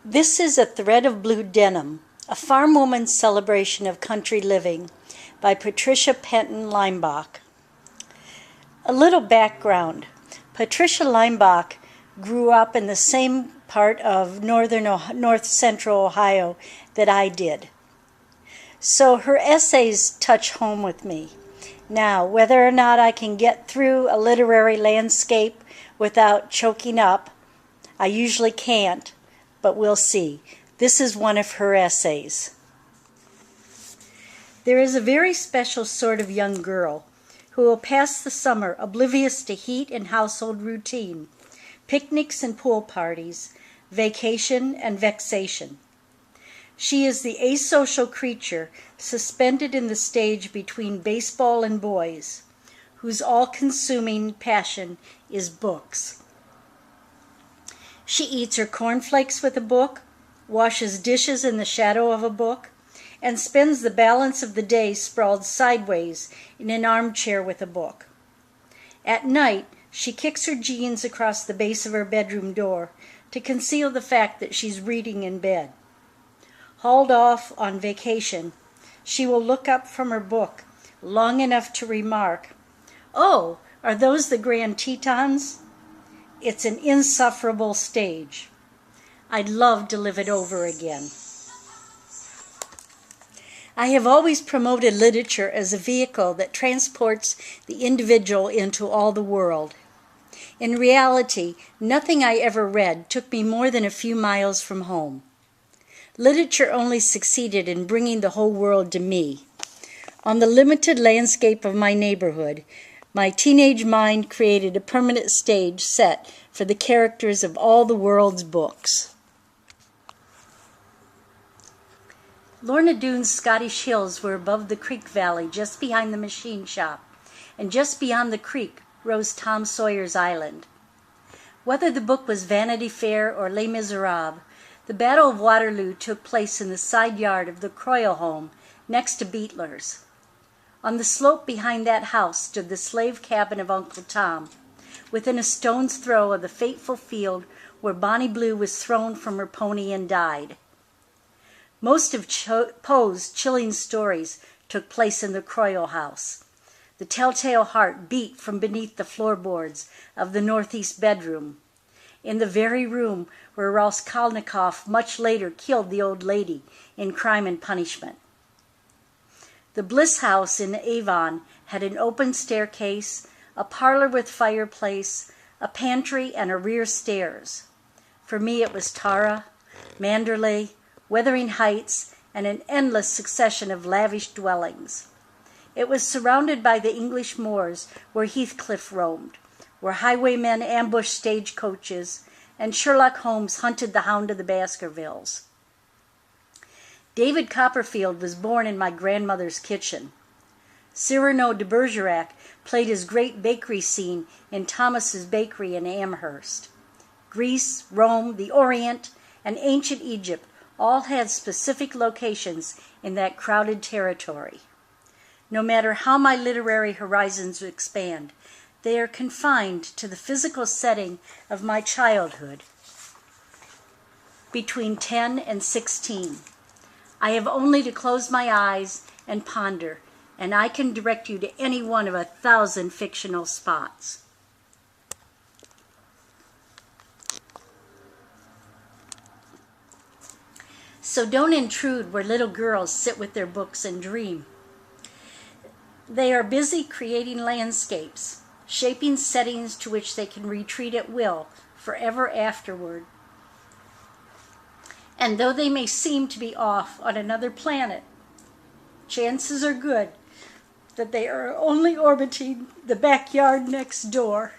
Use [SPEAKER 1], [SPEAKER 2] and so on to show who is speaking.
[SPEAKER 1] This is A Thread of Blue Denim, a farm woman's celebration of country living by Patricia Penton Leimbach. A little background. Patricia Leimbach grew up in the same part of north central Ohio that I did. So her essays touch home with me. Now, whether or not I can get through a literary landscape without choking up, I usually can't, but we'll see. This is one of her essays. There is a very special sort of young girl who will pass the summer oblivious to heat and household routine, picnics and pool parties, vacation and vexation. She is the asocial creature suspended in the stage between baseball and boys, whose all-consuming passion is books. She eats her cornflakes with a book, washes dishes in the shadow of a book, and spends the balance of the day sprawled sideways in an armchair with a book. At night, she kicks her jeans across the base of her bedroom door to conceal the fact that she's reading in bed. Hauled off on vacation, she will look up from her book long enough to remark, "Oh, are those the Grand Tetons?" It's an insufferable stage. I'd love to live it over again. I have always promoted literature as a vehicle that transports the individual into all the world. In reality, nothing I ever read took me more than a few miles from home. Literature only succeeded in bringing the whole world to me. On the limited landscape of my neighborhood, my teenage mind created a permanent stage set for the characters of all the world's books. Lorna Doone's Scottish hills were above the creek valley just behind the machine shop, and just beyond the creek rose Tom Sawyer's Island. Whether the book was Vanity Fair or Les Miserables, the Battle of Waterloo took place in the side yard of the Croyle home next to Beetler's. On the slope behind that house stood the slave cabin of Uncle Tom, within a stone's throw of the fateful field where Bonnie Blue was thrown from her pony and died. Most of Poe's chilling stories took place in the Croyle house. The telltale heart beat from beneath the floorboards of the northeast bedroom, in the very room where Raskolnikov much later killed the old lady in Crime and Punishment. The Bliss House in Avon had an open staircase, a parlor with fireplace, a pantry, and a rear stairs. For me it was Tara, Manderley, Wuthering Heights, and an endless succession of lavish dwellings. It was surrounded by the English moors where Heathcliff roamed, where highwaymen ambushed stagecoaches, and Sherlock Holmes hunted the Hound of the Baskervilles. David Copperfield was born in my grandmother's kitchen. Cyrano de Bergerac played his great bakery scene in Thomas's Bakery in Amherst. Greece, Rome, the Orient, and ancient Egypt all had specific locations in that crowded territory. No matter how my literary horizons expand, they are confined to the physical setting of my childhood, between 10 and 16. I have only to close my eyes and ponder, and I can direct you to any one of 1,000 fictional spots. So don't intrude where little girls sit with their books and dream. They are busy creating landscapes, shaping settings to which they can retreat at will, forever afterward. And though they may seem to be off on another planet, chances are good that they are only orbiting the backyard next door.